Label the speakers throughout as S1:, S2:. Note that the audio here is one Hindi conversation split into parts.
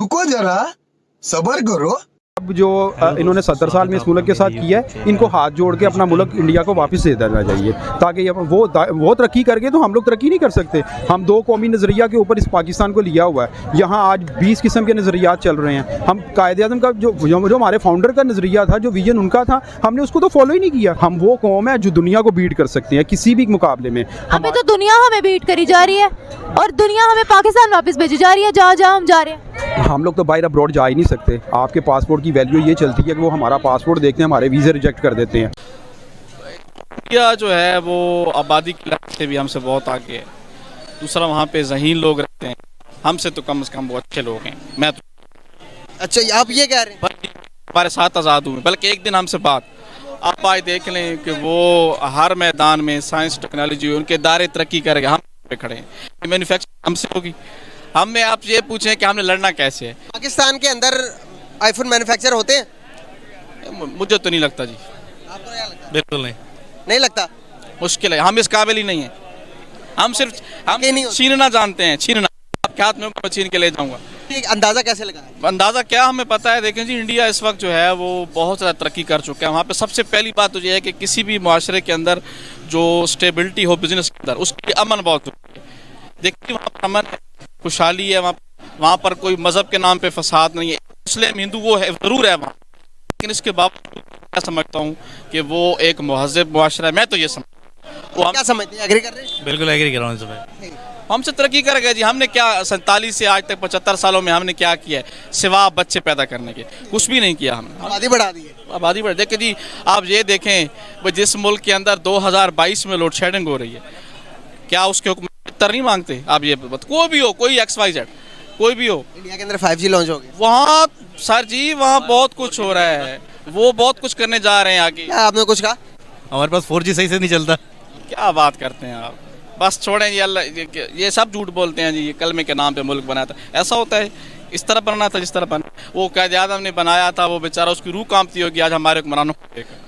S1: रुको जरा, सबर करो।
S2: अब जो इन्होंने 70 साल में इस मुल्क के साथ किया है, इनको हाथ जोड़ के अपना मुल्क इंडिया को वापस दे देना चाहिए, ताकि वो तरक्की करके तो हम लोग तरक्की नहीं कर सकते। हम दो कौमी नज़रिया के ऊपर इस पाकिस्तान को लिया हुआ है। यहाँ आज 20 किस्म के नज़रियात चल रहे हैं। हम कायदे-ए-आज़म का जो हमारे फाउंडर का नज़रिया था, जो विजन उनका था, हमने उसको तो फॉलो ही नहीं किया। हम वो कौम है जो दुनिया को बीट कर सकते हैं किसी भी मुकाबले में।
S3: अभी तो दुनिया हमें बीट करी जा रही है और दुनिया हमें पाकिस्तान वापस भेजी जा रही है, जहाँ जहाँ हम जा रहे हैं।
S2: हम लोग तो बाहर अब्रॉड जा ही नहीं सकते। आपके पासपोर्ट की वैल्यू ये चलती है कि वो हमारा पासपोर्ट देखते हैं, हमारे वीज़े रिजेक्ट कर देते हैं।
S4: इंडिया जो है वो आबादी के लिहाज से भी हमसे बहुत आगे है। दूसरा, वहाँ पे ज़हीन लोग रहते हैं, हमसे तो कम से कम वो अच्छे लोग हैं। मैं तो
S5: अच्छा, आप ये कह रहे हैं?
S4: हमारे साथ आज़ाद हुए, बल्कि एक दिन हमसे बात आप आए देख लें कि वो हर मैदान में साइंस टेक्नोलॉजी उनके दायरे तरक्की करेगा, हम पे खड़े हैं। मैन्युफैक्चरिंग हमसे होगी। हमें आप ये पूछें कि हमने लड़ना कैसे है।
S5: पाकिस्तान के अंदर आईफोन मैन्युफैक्चर होते हैं?
S4: मुझे तो नहीं लगता जी।
S5: आपको क्या लगता है?
S4: बिल्कुल नहीं,
S5: नहीं लगता।
S4: मुश्किल है, हम इस काबिल ही नहीं है। हम सिर्फ छीनना जानते हैं, छीनना। आपके हाथ में मैं छीन के ले जाऊंगा।
S5: ठीक, अंदाजा कैसे लगा?
S4: अंदाज़ा क्या हमें पता है, देखें जी, इंडिया इस वक्त जो है वो बहुत ज़्यादा तरक्की कर चुका है। वहाँ पे सबसे पहली बात तो ये है कि किसी भी मुआशरे के अंदर जो स्टेबिलिटी हो बिजनेस के अंदर, उसके अमन बहुत है। देखिए वहाँ पर अमन है, खुशहाली है, वहाँ पर कोई मज़हब के नाम पे फसाद नहीं है। मुस्लिम हिंदू वो है ज़रूर है वहाँ, लेकिन इसके बावजूद मैं समझता हूँ कि वो एक महज़ब मुआशरा है। मैं तो ये समझ,
S5: क्या समझते हैं? एग्री कर रहे हैं?
S4: बिल्कुल एग्री कर रहा हूँ इसमें। हमसे तरक्की कर गए जी। हमने क्या 47 से आज तक 75 सालों में हमने क्या किया है, सिवा बच्चे पैदा करने के कुछ भी नहीं किया हमने।
S5: आबादी बढ़ा दी है।
S4: आबादी बढ़ देखिए जी, आप ये देखें जिस मुल्क के अंदर 2022 में लोड शेडिंग हो रही है, क्या उसके हुक्म नहीं मांगते? आप ये कोई भी हो, कोई XYZ कोई भी हो,
S5: इंडिया के अंदर 5G लॉन्च हो गया
S4: वहाँ सर जी वहाँ बहुत कुछ हो रहा है, वो बहुत कुछ करने जा रहे हैं आगे।
S5: क्या आपने कुछ कहा?
S6: हमारे पास 4G सही से नहीं चलता।
S4: क्या बात करते हैं आप, बस छोड़ें जी। अल्लाह ये सब झूठ बोलते हैं जी। ये कलमे के नाम पे मुल्क बनाया था, ऐसा होता है? इस तरह बनना था जिस तरह बना। वो कायद-ए-आज़म ने बनाया था, वो बेचारा उसकी रूह कांपती होगी आज हमारे हुक्मरानों को देखकर।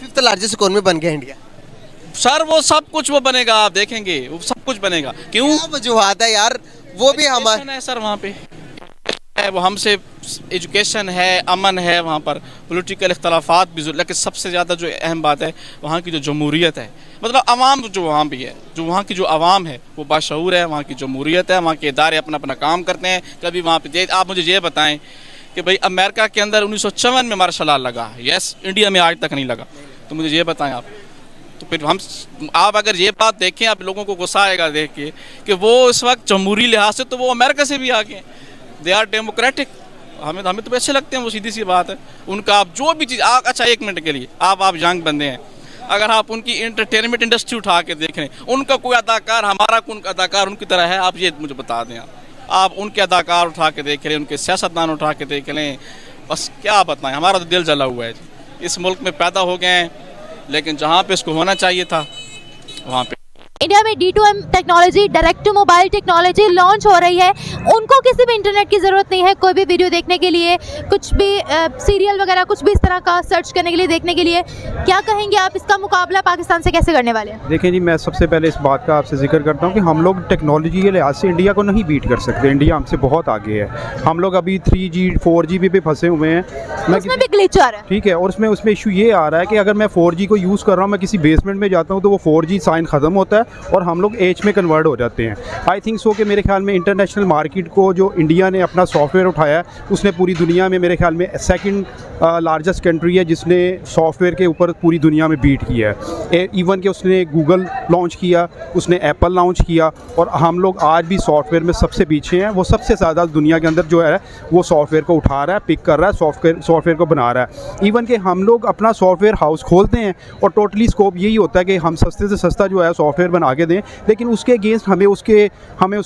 S5: 5th लार्जेस्ट इकोनॉमी बन गया इंडिया।
S4: सर वो सब कुछ वो बनेगा, आप देखेंगे वो सब कुछ बनेगा। क्यों?
S5: क्या वजूहात है यार? वो भी हमारे
S4: है सर, वहाँ पे है वो हमसे एजुकेशन है, अमन है, वहाँ पर पॉलिटिकल इख्तलाफात भी, लेकिन सबसे ज़्यादा जो अहम बात है वहाँ की जो जमहूरियत है, मतलब अवाम जो वहाँ भी है, जो वहाँ की जो अवाम है वो बाशऊर है। वहाँ की जमहूरियत है, वहाँ के इदारे अपना अपना काम करते हैं। कभी वहाँ पे आप मुझे ये बताएं कि भाई अमेरिका के अंदर 1954 में मार्शल लॉ लगा, यस, इंडिया में आज तक नहीं लगा, तो मुझे ये बताएं आप। तो फिर आप अगर ये बात देखें, आप लोगों को गुस्सा आएगा देख के कि वो इस वक्त जमहूरी लिहाज से तो वो अमेरिका से भी आगे हैं, दे आर डेमोक्रेटिक। हमें तो अच्छे लगते हैं, वो सीधी सी बात है उनका। आप जो भी चीज़ अच्छा, एक मिनट के लिए आप यंग बंदे हैं, अगर आप उनकी एंटरटेनमेंट इंडस्ट्री उठा के देख रहे हैं, उनका कोई अदाकार हमारा कोई अदाकार उनकी तरह है, आप ये मुझे बता दें। आप उनके अदाकार उठा के देख लें, उनके सियासतदान उठा के देख लें, बस क्या बताएं, हमारा तो दिल जला हुआ है। इस मुल्क में पैदा हो गए हैं, लेकिन जहाँ पे इसको होना चाहिए था वहाँ पे।
S3: इंडिया में D2M technology, direct to mobile technology launch हो रही है। उनको किसी भी इंटरनेट की ज़रूरत नहीं है, कोई भी वीडियो देखने के लिए, कुछ भी सीरियल वगैरह कुछ भी इस तरह का सर्च करने के लिए, देखने के लिए। क्या कहेंगे आप, इसका मुकाबला पाकिस्तान से कैसे करने वाले हैं?
S2: देखें जी, मैं सबसे पहले इस बात का आपसे जिक्र करता हूँ कि हम लोग टेक्नोलॉजी के लिहाज से इंडिया को नहीं बीट कर सकते। इंडिया हमसे बहुत आगे है। हम लोग अभी 3G 4G भी फंसे हुए हैं,
S3: उसमें भी ग्लिच आ रहा है।
S2: ठीक है, और उसमें इशू ये आ रहा है कि अगर मैं 4G को यूज़ कर रहा हूँ, मैं किसी बेसमेंट में जाता हूँ तो वो 4G साइन ख़त्म होता है और हम लोग एच में कन्वर्ट हो जाते हैं। आई थिंक सो कि मेरे ख्याल में इंटरनेशनल मार्केट को जो इंडिया ने अपना सॉफ्टवेयर उठाया है, उसने पूरी दुनिया में मेरे ख्याल में सेकंड लार्जेस्ट कंट्री है जिसने सॉफ्टवेयर के ऊपर पूरी दुनिया में बीट किया है। इवन कि उसने गूगल लॉन्च किया, उसने एप्पल लॉन्च किया, और हम लोग आज भी सॉफ्टवेयर में सबसे पीछे हैं। वो सबसे ज़्यादा दुनिया के अंदर जो है वो सॉफ्टवेयर को उठा रहा है, पिक कर रहा है, सॉफ्टवेयर को बना रहा है। इवन कि हम लोग अपना सॉफ्टवेयर हाउस खोलते हैं और टोटली स्कोप यही होता है कि हम सस्ते से सस्ता जो है सॉफ्टवेयर बना के दें, लेकिन उसके अगेंस्ट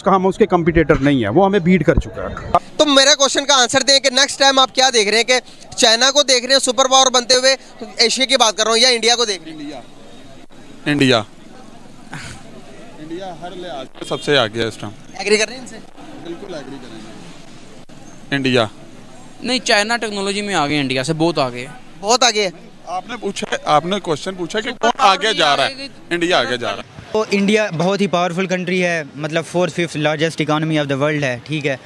S2: हम उसके कंपटीटर नहीं है, वो हमें बीट कर चुका है।
S5: तो मेरा क्वेश्चन का आंसर दें कि नेक्स्ट टाइम आप क्या देख रहे हैं, कि चाइना को देख रहे हैं सुपर पावर बनते हुए, एशिया की बात कर रहा हूँ, या इंडिया को देख रहे हैं?
S7: इंडिया हर लिहाज से सबसे आगे है इस टाइम।
S5: एग्री कर रहे हैं इनसे?
S7: बिल्कुल एग्री करेंगे। इंडिया
S8: नहीं, चाइना टेक्नोलॉजी में आगे, इंडिया से बहुत आगे है।
S5: बहुत आगे है।
S7: आपने क्वेश्चन पूछा कि कौन आगे जा रहा है? इंडिया आगे जा रहा है।
S9: तो इंडिया बहुत ही पावरफुल कंट्री है, मतलब 4th-5th largest economy of the world है, ठीक है।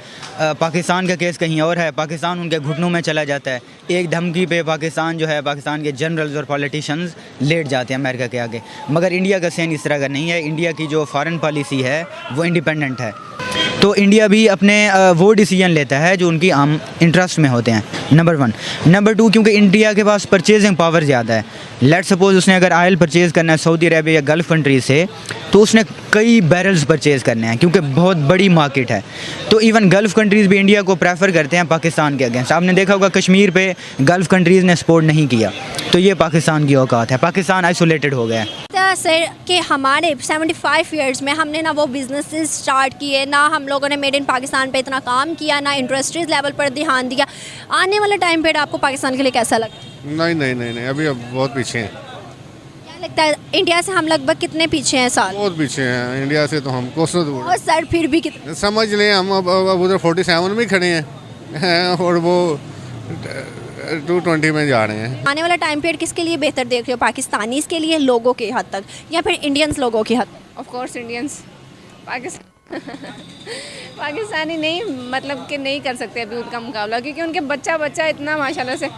S9: पाकिस्तान का केस कहीं और है, पाकिस्तान उनके घुटनों में चला जाता है। एक धमकी पे पाकिस्तान जो है, पाकिस्तान के जनरल्स और पॉलिटिशियंस लेट जाते हैं अमेरिका के आगे। मगर इंडिया का सीन इस तरह का नहीं है। इंडिया की जो फॉरेन पॉलिसी है वो इंडिपेंडेंट है। तो इंडिया भी अपने वो डिसीजन लेता है जो उनकी आम इंटरेस्ट में होते हैं, नंबर 1। नंबर 2, क्योंकि इंडिया के पास परचेजिंग पावर ज़्यादा है। लेट सपोज उसने अगर ऑयल परचेज़ करना है सऊदी अरेबिया या गल्फ़ कंट्री से, तो उसने कई बैरल्स परचेज़ करने हैं क्योंकि बहुत बड़ी मार्केट है। तो इवन गल्फ़ कंट्रीज़ भी इंडिया को प्रेफर करते हैं पाकिस्तान के अगेंस्ट। आपने देखा होगा कश्मीर पे गल्फ़ कंट्रीज़ ने सपोर्ट नहीं किया, तो ये पाकिस्तान की औकात है। पाकिस्तान आइसोलेटेड हो गया है।
S10: सर कि हमारे 75 ईयर्स में हमने ना वो बिजनेसेस स्टार्ट किए, ना हम लोगों ने मेड इन पाकिस्तान पे इतना काम किया, ना इंडस्ट्रीज लेवल पर ध्यान दिया। आने वाला टाइम पीरियड आपको पाकिस्तान के लिए कैसा लगा?
S11: नहीं, अभी अब बहुत पीछे हैं।
S10: क्या लगता है इंडिया से हम लगभग कितने पीछे हैं साल?
S11: बहुत पीछे हैं इंडिया से, तो हम कोसों दूर
S10: और सर फिर भी कितने
S11: समझ लें। हम अब उधर 47 में खड़े हैं और वो 220 में जा रहे हैं।
S10: आने वाला टाइम पीरियड किसके लिए बेहतर देख रहे हो, पाकिस्तानीज़ के लिए लोगों के हद तक या फिर इंडियंस लोगों की हद तक?
S12: Of course Indians. पाकिस्तानी नहीं, मतलब कि नहीं कर सकते अभी उनका मुकाबला, क्योंकि उनके बच्चा इतना माशाल्लाह से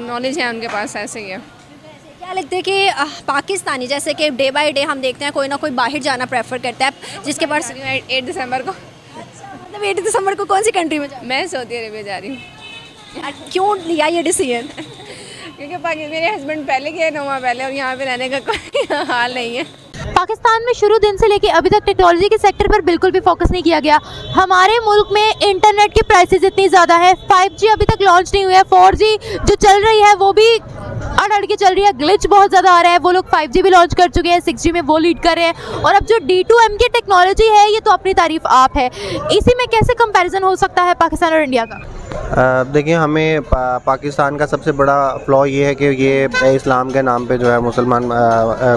S12: नॉलेज है उनके पास, ऐसे ही है।
S10: क्या लगता है कि पाकिस्तानी जैसे कि डे बाय डे हम देखते हैं कोई ना कोई बाहर जाना प्रेफर करता है, जिसके पास
S12: 8 दिसंबर को,
S10: मतलब 8 दिसंबर को कौन सी कंट्री में
S12: मैं सऊदी अरेबिया जा रही हूँ।
S10: क्यों लिया ये डिसीजन?
S12: क्योंकि मेरे हस्बैंड पहले गए 9 माह पहले और यहाँ पे रहने का कोई हाल नहीं है।
S3: पाकिस्तान में शुरू दिन से लेके अभी तक टेक्नोलॉजी के सेक्टर पर बिल्कुल भी फोकस नहीं किया गया। हमारे मुल्क में इंटरनेट की प्राइसेस इतनी ज़्यादा है, 5G अभी तक लॉन्च नहीं हुआ है, 4G जो चल रही है वो भी अड़ के चल रही है, ग्लिच बहुत ज़्यादा आ रहा है। वो लोग 5G भी लॉन्च कर चुके हैं, 6G में वो लीड कर रहे हैं। और अब जो D2M की टेक्नोलॉजी है ये तो अपनी तारीफ आप है। इसी में कैसे कंपैरिजन हो सकता है पाकिस्तान और इंडिया का?
S13: देखिए, हमें पाकिस्तान का सबसे बड़ा फ्लॉ ये है कि ये इस्लाम के नाम पे जो है मुसलमान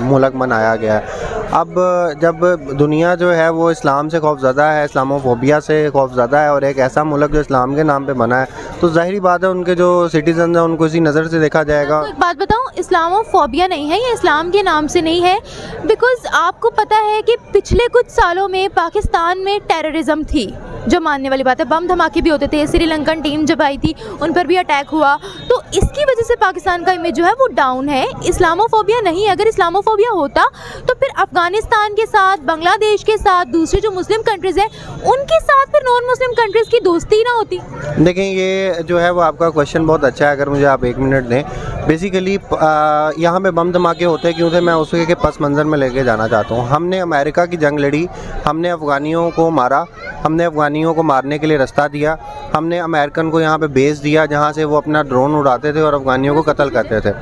S13: मुल्क बनाया गया है। अब जब दुनिया जो है वो इस्लाम से खौफज़दा है, इस्लामोफोबिया से खौफज़दा है, और एक ऐसा मुल्क जो इस्लाम के नाम पे बना है, तो ज़ाहिरी बात है उनके जो सिटीज़न हैं उनको इसी नज़र से देखा जाएगा।
S3: तो एक बात बताऊं, इस्लामोफोबिया नहीं है, ये इस्लाम के नाम से नहीं है। बिकॉज़ आपको पता है कि पिछले कुछ सालों में पाकिस्तान में टेररिज्म थी, जो मानने वाली बात है। बम धमाके भी होते थे, श्रीलंकन टीम जब आई थी उन पर भी अटैक हुआ, तो इसकी वजह से पाकिस्तान का इमेज जो है वो डाउन है। इस्लामोफोबिया नहीं है। अगर इस्लामोफोबिया होता तो फिर अफगानिस्तान के साथ, बांग्लादेश के साथ, दूसरे जो मुस्लिम कंट्रीज़ हैं उनके साथ फिर नॉन मुस्लिम कंट्रीज़ की दोस्ती ना होती।
S13: देखें, ये जो है वो आपका क्वेश्चन बहुत अच्छा है, अगर मुझे आप 1 मिनट दें। बेसिकली यहाँ पे बम धमाके होते हैं क्यों थे, मैं उसके के पस मंज़र में लेके जाना चाहता हूँ। हमने अमेरिका की जंग लड़ी, हमने अफ़गानियों को मारा, हमने अफ़गानियों को मारने के लिए रास्ता दिया, हमने अमेरिकन को यहाँ पे बेस दिया जहाँ से वो अपना ड्रोन उड़ाते थे और अफ़गानियों को कत्ल करते थे।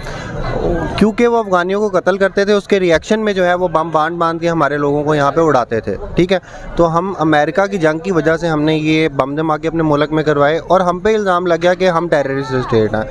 S13: क्योंकि वो अफ़गानियों को कत्ल करते थे, उसके रिएक्शन में जो है वो बम बांध के हमारे लोगों को यहाँ पे उड़ाते थे, ठीक है। तो हम अमेरिका की जंग की वजह से हमने ये बम धमाके अपने मुल्क में करवाए और हम पे इल्ज़ाम लग गया कि हम टेररिस्ट स्टेट हैं।